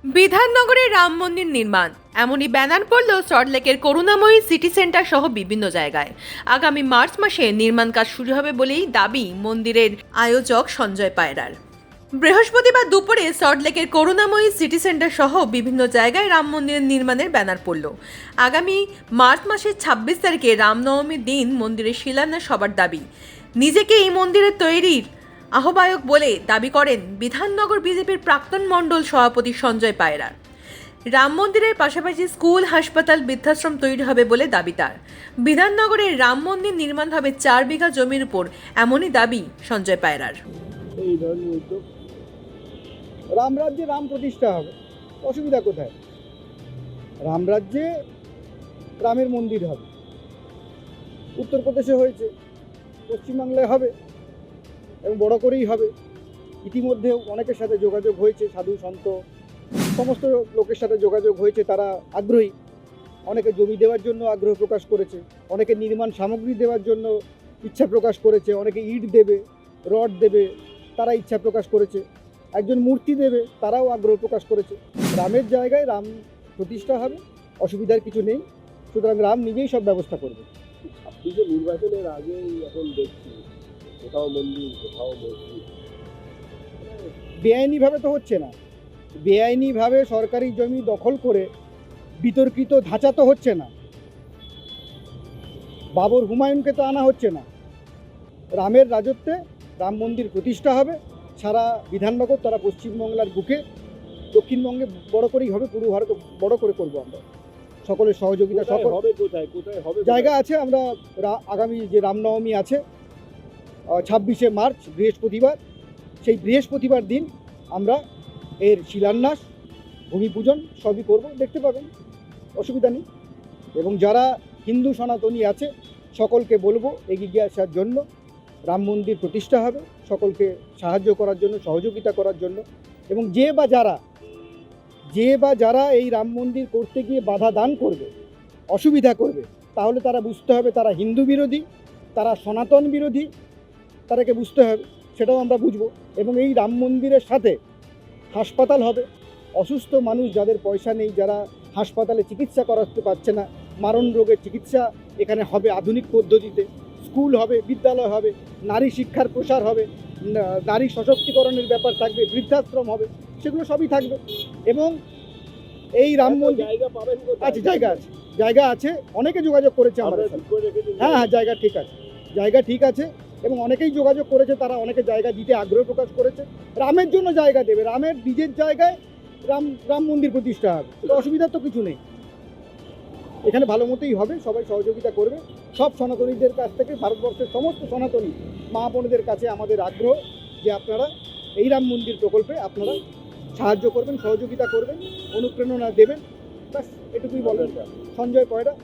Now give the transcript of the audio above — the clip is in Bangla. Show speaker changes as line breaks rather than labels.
বিধাননগরে রাম মন্দির নির্মাণ এমনই ব্যানার পড়ল সল্টলেকের করুণাময়ী সিটি সেন্টার সহ বিভিন্ন জায়গায়। আগামী মার্চ মাসে নির্মাণ কাজ শুরু হবে বলেই দাবি মন্দিরের আয়োজক সঞ্জয় পায়রার। বৃহস্পতিবার দুপুরে সল্টলেকের করুণাময়ী সিটি সেন্টার সহ বিভিন্ন জায়গায় রাম মন্দিরের নির্মাণের ব্যানার পড়ল। আগামী মার্চ মাসের ২৬ তারিখে রামনবমীর দিন মন্দিরের শিলান্যাস হবার দাবি। নিজেকে এই মন্দিরের তৈরির আহ্বায়ক বলে দাবি করেন বিধাননগর বিজেপির প্রাক্তন মণ্ডল সভাপতি সঞ্জয় পায়রা। রাম মন্দিরের পাশাপাশি স্কুল, হাসপাতাল, বৃদ্ধাশ্রম তৈরি হবে বলে দাবি তার। বিধাননগরের রাম মন্দির নির্মাণ হবে ৪ বিঘা জমির উপর, এমনই দাবি সঞ্জয় পায়রার।
এই ধরনের উদ্যোগ, রামরাজ্যে রাম প্রতিষ্ঠা হবে, অসুবিধা কোথায়? রামরাজ্যে রামের মন্দির হবে, উত্তরপ্রদেশে হয়েছে, পশ্চিমবাংলায় হবে এবং বড় করেই হবে। ইতিমধ্যেও অনেকের সাথে যোগাযোগ হয়েছে, সাধু সন্ত সমস্ত লোকের সাথে যোগাযোগ হয়েছে, তারা আগ্রহী। অনেকে জমি দেওয়ার জন্য আগ্রহ প্রকাশ করেছে, অনেকে নির্মাণ সামগ্রী দেওয়ার জন্য ইচ্ছা প্রকাশ করেছে, অনেকে ইট দেবে, রড দেবে, তারা ইচ্ছা প্রকাশ করেছে, একজন মূর্তি দেবে, তারাও আগ্রহ প্রকাশ করেছে। রামের জায়গায় রাম প্রতিষ্ঠা হবে, অসুবিধার কিছু নেই। সুতরাং রাম নিজেই সব ব্যবস্থা করবে।
২৬ নির্বাচনের আগেই এখন দেখছি কোথাও মন্দির, কোথাও মসজিদ।
বেআইনিভাবে তো হচ্ছে না, বেআইনিভাবে সরকারি জমি দখল করে বিতর্কিত ধাঁচা তো হচ্ছে না, বাবর হুমায়ুনকে তো আনা হচ্ছে না। রামের রাজত্বে রাম মন্দির প্রতিষ্ঠা হবে সারা বিধাননগর, তারা পশ্চিমবাংলার বুকে, দক্ষিণবঙ্গে বড় করেই হবে, পূর্ব ভারতে বড় করে করবো আমরা। সকলের সহযোগিতা, সকল
হবে কোথায় কোথায় হবে
জায়গা আছে। আমরা আগামী যে রামনবমী আছে ২৬শে মার্চ বৃহস্পতিবার, সেই বৃহস্পতিবার দিন আমরা এর শিলান্যাস, ভূমি পূজন সবই করব, দেখতে পাবেন, অসুবিধা নেই। এবং যারা হিন্দু সনাতনী আছে সকলকে বলবো এগিয়ে আসার জন্য। রাম মন্দির প্রতিষ্ঠা হবে, সকলকে সাহায্য করার জন্য, সহযোগিতা করার জন্য। এবং যে বা যারা এই রাম মন্দির করতে গিয়ে বাধা দান করবে, অসুবিধা করবে, তাহলে তারা বুঝতে হবে তারা হিন্দু বিরোধী, তারা সনাতন বিরোধী, তাদেরকে বুঝতে হবে, সেটাও আমরা বুঝবো। এবং এই রাম মন্দিরের সাথে হাসপাতাল হবে, অসুস্থ মানুষ যাদের পয়সা নেই, যারা হাসপাতালে চিকিৎসা করাতে পারছে না, মারণ রোগের চিকিৎসা এখানে হবে আধুনিক পদ্ধতিতে। স্কুল হবে, বিদ্যালয় হবে, নারী শিক্ষার প্রসার হবে, নারী সশক্তিকরণের ব্যাপার থাকবে, বৃদ্ধাশ্রম হবে, সেগুলো সবই থাকবে। এবং এই রাম মন্দির
জায়গা পাবেন
আছে, জায়গা আছে, অনেকে যোগাযোগ করেছে আমাদের সাথে। হ্যাঁ, জায়গা ঠিক আছে, জায়গা ঠিক আছে। এবং অনেকেই যোগাযোগ করেছে, তারা অনেকে জায়গা দিতে আগ্রহ প্রকাশ করেছে। রামের জন্য জায়গা দেবে, রামের নিজের জায়গায় রাম মন্দির প্রতিষ্ঠা হবে, তো অসুবিধার তো কিছু নেই। এখানে ভালো মতোই হবে, সবাই সহযোগিতা করবে। সব সনাতনীদের কাছ থেকে, ভারতবর্ষের সমস্ত সনাতনী মা বোনদের কাছে আমাদের আগ্রহ যে আপনারা এই রাম মন্দির প্রকল্পে আপনারা সাহায্য করবেন, সহযোগিতা করবেন, অনুপ্রেরণা দেবেন। ব্যাস এটুকুই বলেন। সঞ্জয় পয়রা।